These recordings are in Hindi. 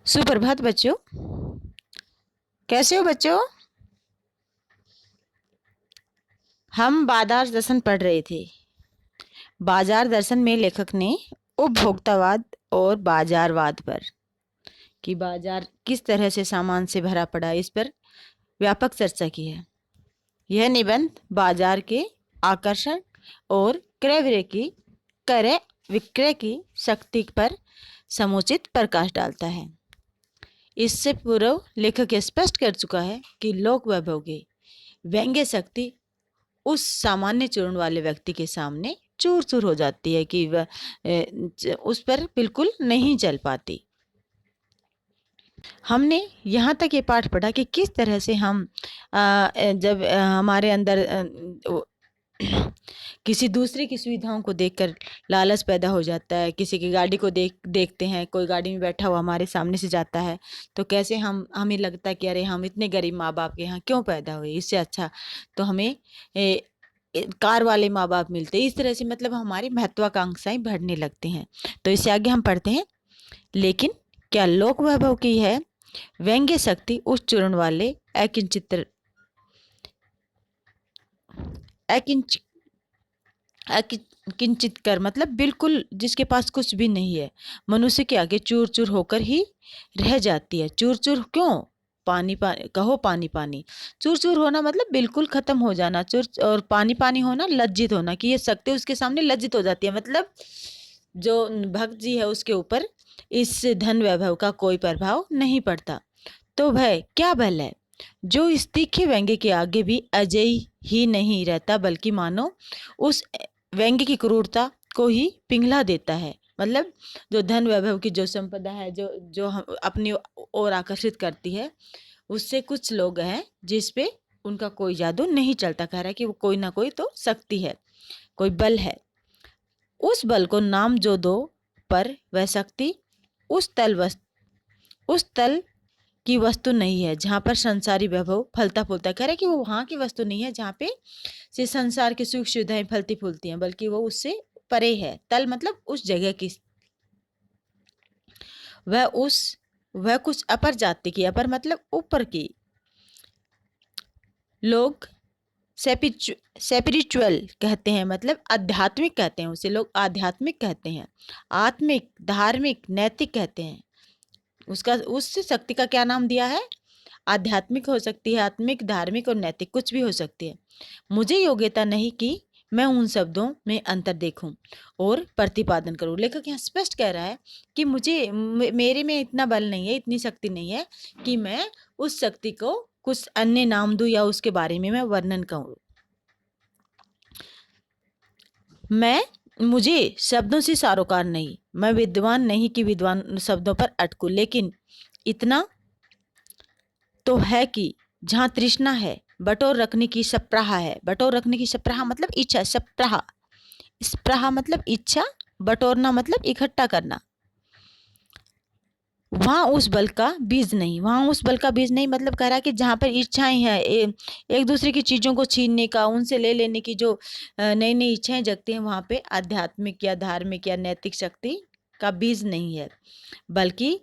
सुप्रभात बच्चों। कैसे हो बच्चों? हम बाजार दर्शन पढ़ रहे थे। बाजार दर्शन में लेखक ने उपभोक्तावाद और बाजारवाद पर कि बाजार किस तरह से सामान से भरा पड़ा है, इस पर व्यापक चर्चा की है। यह निबंध बाजार के आकर्षण और क्रय विक्रय की शक्ति पर समुचित प्रकाश डालता है। इससे पूर्व लेखक स्पष्ट कर चुका है कि लोक वैभव की व्यंग्य शक्ति उस सामान्य चूर्ण वाले व्यक्ति के सामने चूर चूर हो जाती है कि वह उस पर बिल्कुल नहीं चल पाती। हमने यहाँ तक ये पाठ पढ़ा कि किस तरह से हम जब हमारे अंदर किसी दूसरे की सुविधाओं को देखकर लालच पैदा हो जाता है। किसी की गाड़ी को देखते हैं, कोई गाड़ी में बैठा हुआ हमारे सामने से जाता है तो कैसे हमें लगता है कि अरे हम इतने गरीब माँ बाप के यहाँ क्यों पैदा हुए, इससे अच्छा तो हमें कार वाले माँ बाप मिलते। इस तरह से मतलब हमारी महत्वाकांक्षाएं बढ़ने लगती हैं। तो इससे आगे हम पढ़ते हैं, लेकिन क्या लोक वैभव की है व्यंग्य शक्ति उस चूर्ण वाले किंचित कर मतलब बिल्कुल जिसके पास कुछ भी नहीं है, मनुष्य के आगे चूर चूर होकर ही रह जाती है। चूर चूर क्यों? पानी पानी कहो, पानी पानी। चूर चूर होना मतलब बिल्कुल खत्म हो जाना, चूर और पानी पानी होना लज्जित होना, कि ये शक्ति उसके सामने लज्जित हो जाती है। मतलब जो भक्त जी है उसके ऊपर इस धन वैभव का कोई प्रभाव नहीं पड़ता। तो वह क्या बल है जो इस तीखे व्यंग्य के आगे भी अजय ही नहीं रहता, बल्कि मानो उस व्यंग्य की क्रूरता को ही पिघला देता है। मतलब जो धन वैभव की जो संपदा है, जो जो हम अपनी ओर आकर्षित करती है, उससे कुछ लोग हैं जिस पे उनका कोई जादू नहीं चलता। कह रहा है कि वो कोई ना कोई तो शक्ति है, कोई बल है। उस बल को नाम जो दो, पर वह शक्ति उस तल की वस्तु नहीं है जहाँ पर संसारी वैभव फलता फूलता। कह रहे कि वो वहाँ की वस्तु नहीं है जहाँ पे से संसार की सुख सुविधाएं फलती फूलती हैं, बल्कि वो उससे परे है। तल मतलब उस जगह की, वह कुछ अपर जाति की, अपर मतलब ऊपर की। लोग स्पिरिचुअल कहते हैं, मतलब आध्यात्मिक कहते हैं उसे, लोग आध्यात्मिक कहते हैं। आत्मिक, धार्मिक, नैतिक कहते हैं। उसका उस शक्ति का क्या नाम दिया है? आध्यात्मिक हो सकती है, आत्मिक, धार्मिक और नैतिक, कुछ भी हो सकती है। मुझे योग्यता नहीं कि मैं उन शब्दों में अंतर देखूं और प्रतिपादन करूं। लेखक यहाँ स्पष्ट कह रहा है कि मेरे में इतना बल नहीं है, इतनी शक्ति नहीं है कि मैं उस शक्ति को कुछ अन्य नाम दूं या उसके बारे में मैं वर्णन करूं। मुझे शब्दों से सारोकार नहीं, मैं विद्वान नहीं कि विद्वान शब्दों पर अटकूं, लेकिन इतना तो है कि जहाँ तृष्णा है बटोर रखने की सप्राहा है। बटोर रखने की सप्राहा मतलब इच्छा, सप्राहा, स्प्राहा मतलब इच्छा, बटोरना मतलब इकट्ठा करना। वहाँ उस बल का बीज नहीं, वहाँ उस बल का बीज नहीं मतलब कह रहा है कि जहाँ पर इच्छाएं हैं, एक दूसरे की चीज़ों को छीनने का, उनसे ले लेने की जो नई नई इच्छाएं जगती हैं, वहाँ पे आध्यात्मिक या धार्मिक या नैतिक शक्ति का बीज नहीं है। बल्कि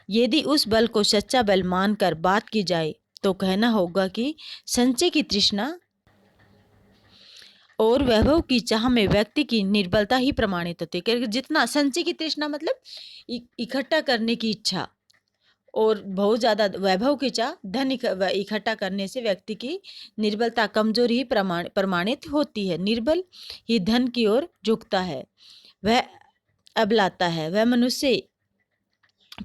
यदि उस बल को सच्चा बल मानकर बात की जाए तो कहना होगा कि संचय की तृष्णा और वैभव की चाह में व्यक्ति की निर्बलता ही प्रमाणित होती है। क्योंकि जितना संचय की तृष्णा मतलब इकट्ठा करने की इच्छा, और बहुत ज़्यादा वैभव की चाह, धन इकट्ठा करने से व्यक्ति की निर्बलता, कमजोरी ही प्रमाणित होती है। निर्बल ही धन की ओर झुकता है, वह अबलाता है, वह मनुष्य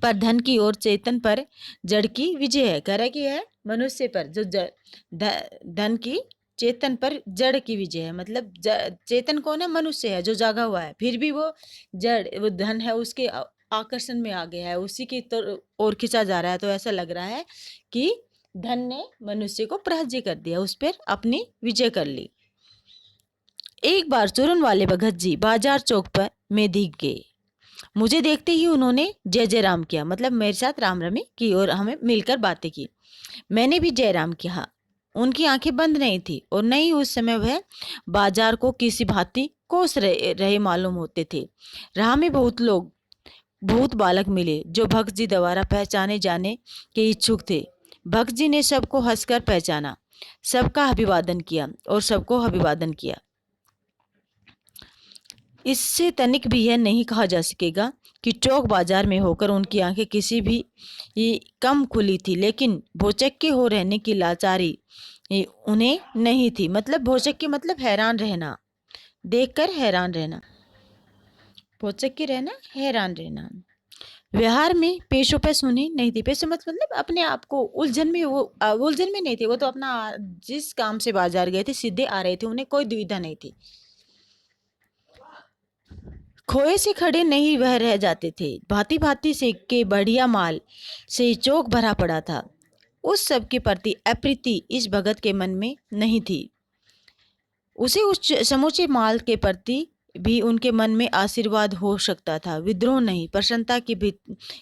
पर धन की ओर चेतन पर जड़ की विजय है। कह रहा कि है मनुष्य पर जो धन की चेतन पर जड़ की विजय है। मतलब चेतन कौन है? मनुष्य है जो जागा हुआ है, फिर भी वो जड़, वो धन है, उसके आकर्षण में आ गया है, उसी की ओर खिंचा जा रहा है। तो ऐसा लग रहा है कि धन ने मनुष्य को पराजय कर दिया, उस पर अपनी विजय कर ली। एक बार चूरन वाले भगत जी बाजार चौक पर में दिख गए। मुझे देखते ही उन्होंने जय जय राम किया, मतलब मेरे साथ राम रमी की और हमें मिलकर बातें की। मैंने भी जय राम किया। उनकी आंखें बंद नहीं थी और न ही उस समय वह बाजार को किसी भांति कोस रहे मालूम होते थे। राह में बहुत लोग भूत बालक मिले जो भक्त जी द्वारा पहचाने जाने के इच्छुक थे। भक्त जी ने सबको हंसकर पहचाना, सबका अभिवादन किया और सबको अभिवादन किया। इससे तनिक भी यह नहीं कहा जा सकेगा कि चौक बाजार में होकर उनकी आंखें किसी भी कम खुली थी, लेकिन भौचक्के हो रहने की लाचारी उन्हें नहीं थी। मतलब भौचक्के मतलब हैरान रहना, देखकर हैरान रहना, भौचक्के रहना, हैरान रहना। व्यवहार में पेशों पे सुनी नहीं थी। पेशों मतलब अपने आप को उलझन में, वो उलझन में नहीं थे, वो तो अपना जिस काम से बाजार गए थे सीधे आ रहे थे, उन्हें कोई दुविधा नहीं थी। खोए से खड़े नहीं वह रह जाते थे, भांति भांति से के बढ़िया माल से चौक भरा पड़ा था। उस सब के प्रति अप्रीति इस भगत के मन में नहीं थी। उसे उस समूचे माल के प्रति भी उनके मन में आशीर्वाद हो सकता था, विद्रोह नहीं, प्रसन्नता की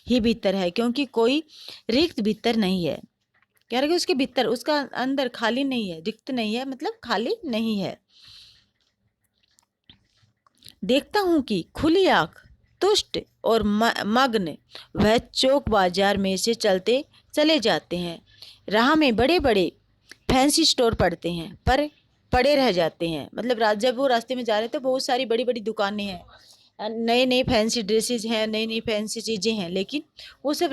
ही भीतर है, क्योंकि कोई रिक्त भीतर नहीं है। कह रहे कि उसके भीतर, उसका अंदर खाली नहीं है, रिक्त नहीं है, मतलब खाली नहीं है। देखता हूं कि खुली आंख, तुष्ट और मग्न वह चौक बाजार में से चलते चले जाते हैं। राह में बड़े बड़े फैंसी स्टोर पड़ते हैं, पर पड़े रह जाते हैं। मतलब जब वो रास्ते में जा रहे थे, बहुत सारी बड़ी बड़ी दुकानें हैं, नए नए फैंसी ड्रेसेस हैं, नई नई फैंसी चीज़ें हैं, लेकिन वो सब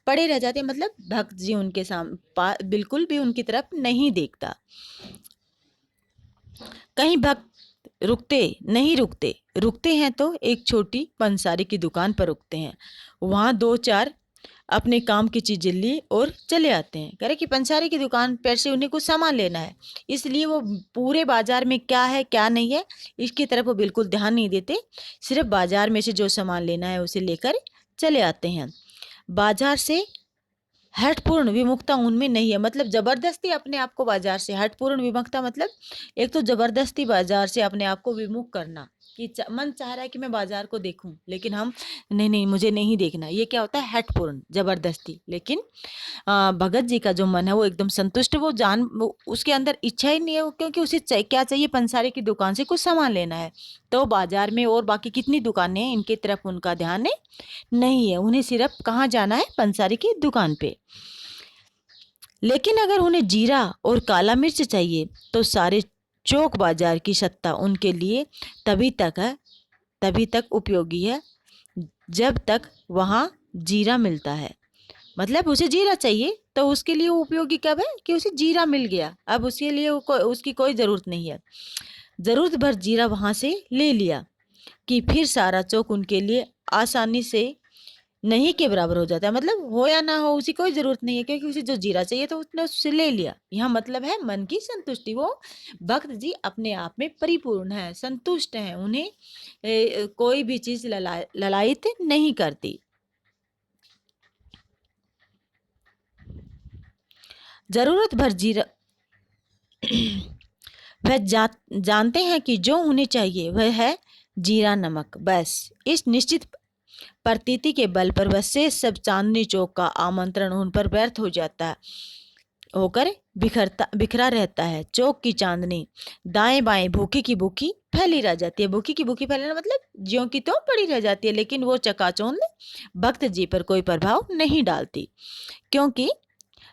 पड़े रह जाते हैं। मतलब भक्त जी उनके बिल्कुल भी उनकी तरफ नहीं देखता। कहीं भक्त रुकते नहीं, रुकते हैं तो एक छोटी पंसारी की दुकान पर रुकते हैं। वहाँ दो चार अपने काम की चीजें ली और चले आते हैं। कह रहे कि पंसारी की दुकान पर से उन्हें कुछ सामान लेना है, इसलिए वो पूरे बाजार में क्या है क्या नहीं है इसकी तरफ वो बिल्कुल ध्यान नहीं देते, सिर्फ बाजार में से जो सामान लेना है उसे लेकर चले आते हैं। बाजार से हठपूर्ण विमुखता उनमें नहीं है। मतलब जबरदस्ती अपने आप को बाजार से, हठपूर्ण विमुखता मतलब एक तो जबरदस्ती बाजार से अपने आप को विमुख करना, कि मन चाह रहा है कि मैं बाजार को देखूं, लेकिन हम नहीं नहीं मुझे नहीं देखना, ये क्या होता है, हठपूर्ण जबरदस्ती। लेकिन भगत जी का जो मन है वो एकदम संतुष्ट, वो उसके अंदर इच्छा ही नहीं है, क्योंकि उसे क्या चाहिए, पंसारी की दुकान से कुछ सामान लेना है। तो बाजार में और बाकी कितनी दुकानें हैं, इनकी तरफ उनका ध्यान नहीं है, उन्हें सिर्फ कहाँ जाना है, पंसारी की दुकान पे। लेकिन अगर उन्हें जीरा और काला मिर्च चाहिए तो सारे चौक बाजार की सत्ता उनके लिए तभी तक उपयोगी है जब तक वहाँ जीरा मिलता है। मतलब उसे जीरा चाहिए तो उसके लिए वो उपयोगी कब है, कि उसे जीरा मिल गया, अब उसके लिए उसकी कोई ज़रूरत नहीं है। ज़रूरत भर जीरा वहाँ से ले लिया कि फिर सारा चौक उनके लिए आसानी से नहीं के बराबर हो जाता है। मतलब हो या ना हो उसी कोई ज़रूरत नहीं है, क्योंकि उसे जो जीरा चाहिए तो उसने उससे ले लिया। यहाँ मतलब है मन की संतुष्टि। वो भक्त जी अपने आप में परिपूर्ण है, संतुष्ट हैं, उन्हें कोई भी चीज़ ललायित नहीं करती। ज़रूरत भर जीरा वह जानते हैं कि जो उन्हें चाहिए वह है जीरा नमक, बस। इस निश्चित प्रतीति के बल पर वह शेष सब चांदनी चौक का आमंत्रण उन पर व्यर्थ हो जाता होकर बिखरा रहता है। चौक की चांदनी दाएं बाएं भूखी की भूखी फैली रह जाती है। भूखी की भूखी फैलना मतलब ज्यों की तो पड़ी रह जाती है, लेकिन वो चकाचौंध भक्त जी पर कोई प्रभाव नहीं डालती, क्योंकि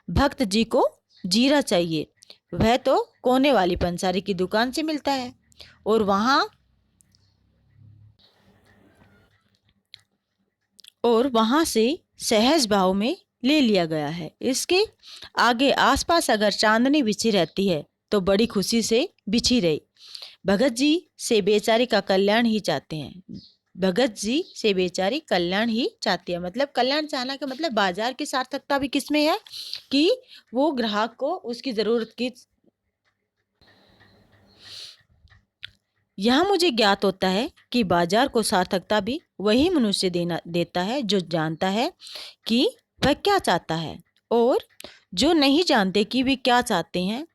भक्त जी को जीरा चाहिए, वह तो कोने वाली पंसारी की दुकान से मिलता है और वहां से सहज भाव में ले लिया गया है। इसके आगे आसपास अगर चांदनी बिछी रहती है तो बड़ी खुशी से बिछी रही। भगत जी से बेचारी का कल्याण ही चाहते हैं, भगत जी से बेचारी कल्याण ही चाहती है। मतलब कल्याण चाहना का मतलब बाजार की सार्थकता भी किसमें है, कि वो ग्राहक को उसकी जरूरत की। यह मुझे ज्ञात होता है कि बाजार को सार्थकता भी वही मनुष्य देता है जो जानता है कि वह क्या चाहता है, और जो नहीं जानते कि वे क्या चाहते हैं,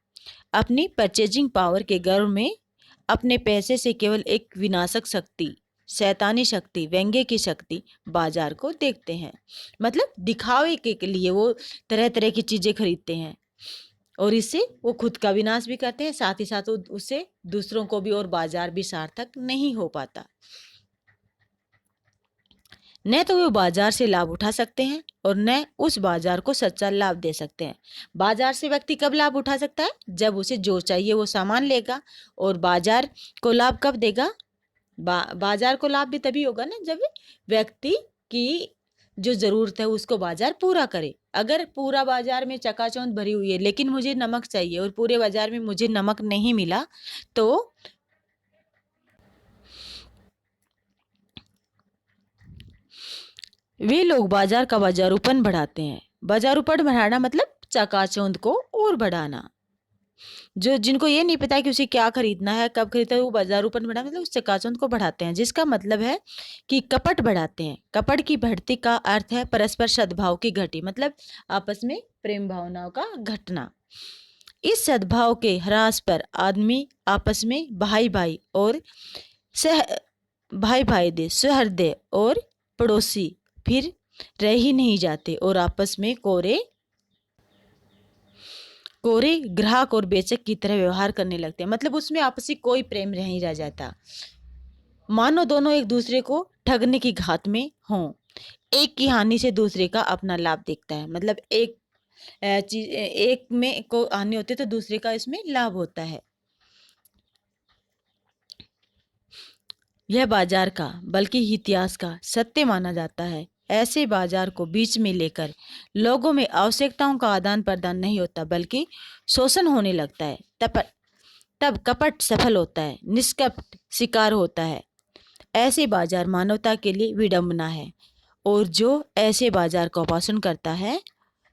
अपनी परचेजिंग पावर के गर्व में अपने पैसे से केवल एक विनाशक शक्ति, शैतानी शक्ति, व्यंग्य की शक्ति बाजार को देखते हैं। मतलब दिखावे के लिए वो तरह तरह की चीज़ें खरीदते हैं और इससे वो खुद का विनाश भी करते हैं, साथ ही साथ उससे दूसरों को भी, और बाजार भी सार्थक नहीं हो पाता। न तो वो बाजार से लाभ उठा सकते हैं और न उस बाजार को सच्चा लाभ दे सकते हैं। बाजार से व्यक्ति कब लाभ उठा सकता है? जब उसे जो चाहिए वो सामान लेगा। और बाजार को लाभ कब देगा? बाजार को लाभ भी तभी होगा ना जब व्यक्ति की जो ज़रूरत है उसको बाजार पूरा करे। अगर पूरा बाजार में चकाचौंध भरी हुई है लेकिन मुझे नमक चाहिए और पूरे बाजार में मुझे नमक नहीं मिला, तो वे लोग बाजार का बाजारूपन बढ़ाते हैं। बाजारूपन बढ़ाना मतलब चकाचौंध को और बढ़ाना। जो जिनको ये नहीं पता कि उसे क्या खरीदना है, कब खरीदना है, वो बाजारूपन बढ़ा मतलब उस चकाचौंध को बढ़ाते हैं, जिसका मतलब है कि कपट बढ़ाते हैं। कपट की बढ़ती का अर्थ है परस्पर सद्भाव की घटी, मतलब आपस में प्रेम भावनाओं का घटना। इस सद्भाव के ह्रास पर आदमी आपस में भाई भाई और सह भाई भाई दे सहृदय और पड़ोसी फिर रह ही नहीं जाते और आपस में कोरे ग्राहक और बेचक की तरह व्यवहार करने लगते हैं। मतलब उसमें आपसी कोई प्रेम नहीं रह जाता, मानो दोनों एक दूसरे को ठगने की घात में हों। एक की हानि से दूसरे का अपना लाभ दिखता है। मतलब एक चीज एक में को हानि होती है तो दूसरे का इसमें लाभ होता है। यह बाजार का बल्कि इतिहास का सत्य माना जाता है। ऐसे बाजार को बीच में लेकर लोगों में आवश्यकताओं का आदान प्रदान नहीं होता बल्कि शोषण होने लगता है। तब कपट सफल होता है, निष्कपट शिकार होता है। ऐसे बाजार मानवता के लिए विडंबना है और जो ऐसे बाजार का उपासन करता है,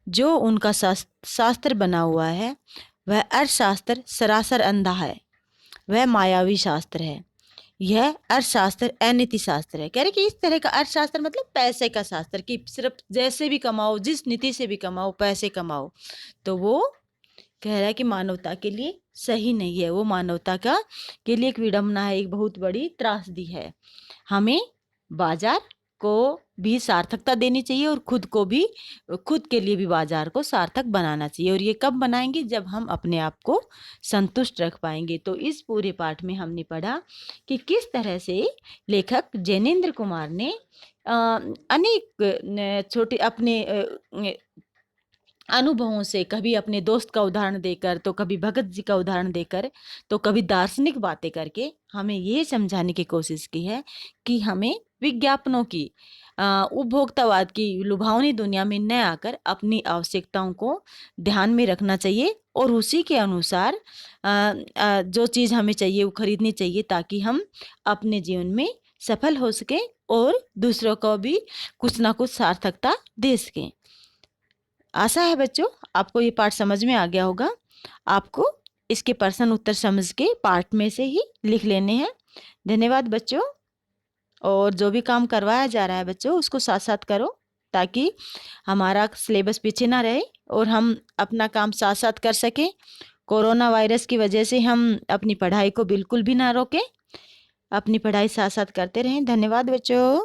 जो उनका शास्त्र बना हुआ है, वह अर्थशास्त्र सरासर अंधा है, वह मायावी शास्त्र है। यह अर्थशास्त्र अनीति शास्त्र है। कह रहे कि इस तरह का अर्थशास्त्र मतलब पैसे का शास्त्र, कि सिर्फ जैसे भी कमाओ, जिस नीति से भी कमाओ, पैसे कमाओ, तो वो कह रहा है कि मानवता के लिए सही नहीं है। वो मानवता का के लिए एक विडंबना है, एक बहुत बड़ी त्रासदी है। हमें बाजार को भी सार्थकता देनी चाहिए और खुद के लिए भी बाजार को सार्थक बनाना चाहिए। और ये कब बनाएंगे? जब हम अपने आप को संतुष्ट रख पाएंगे। तो इस पूरे पाठ में हमने पढ़ा कि किस तरह से लेखक जैनेन्द्र कुमार ने अनेक छोटे अपने अनुभवों से, कभी अपने दोस्त का उदाहरण देकर, तो कभी भगत जी का उदाहरण देकर, तो कभी दार्शनिक बातें करके हमें ये समझाने की कोशिश की है कि हमें विज्ञापनों की उपभोक्तावाद की लुभावनी दुनिया में न आकर अपनी आवश्यकताओं को ध्यान में रखना चाहिए और उसी के अनुसार जो चीज़ हमें चाहिए वो खरीदनी चाहिए, ताकि हम अपने जीवन में सफल हो सकें और दूसरों को भी कुछ ना कुछ सार्थकता दे सकें। आशा है बच्चों आपको ये पाठ समझ में आ गया होगा। आपको इसके प्रश्न उत्तर समझ के पाठ में से ही लिख लेने हैं। धन्यवाद बच्चों। और जो भी काम करवाया जा रहा है बच्चों, उसको साथ साथ करो ताकि हमारा सिलेबस पीछे ना रहे और हम अपना काम साथ साथ कर सकें। कोरोना वायरस की वजह से हम अपनी पढ़ाई को बिल्कुल भी ना रोकें, अपनी पढ़ाई साथ साथ करते रहें। धन्यवाद बच्चों।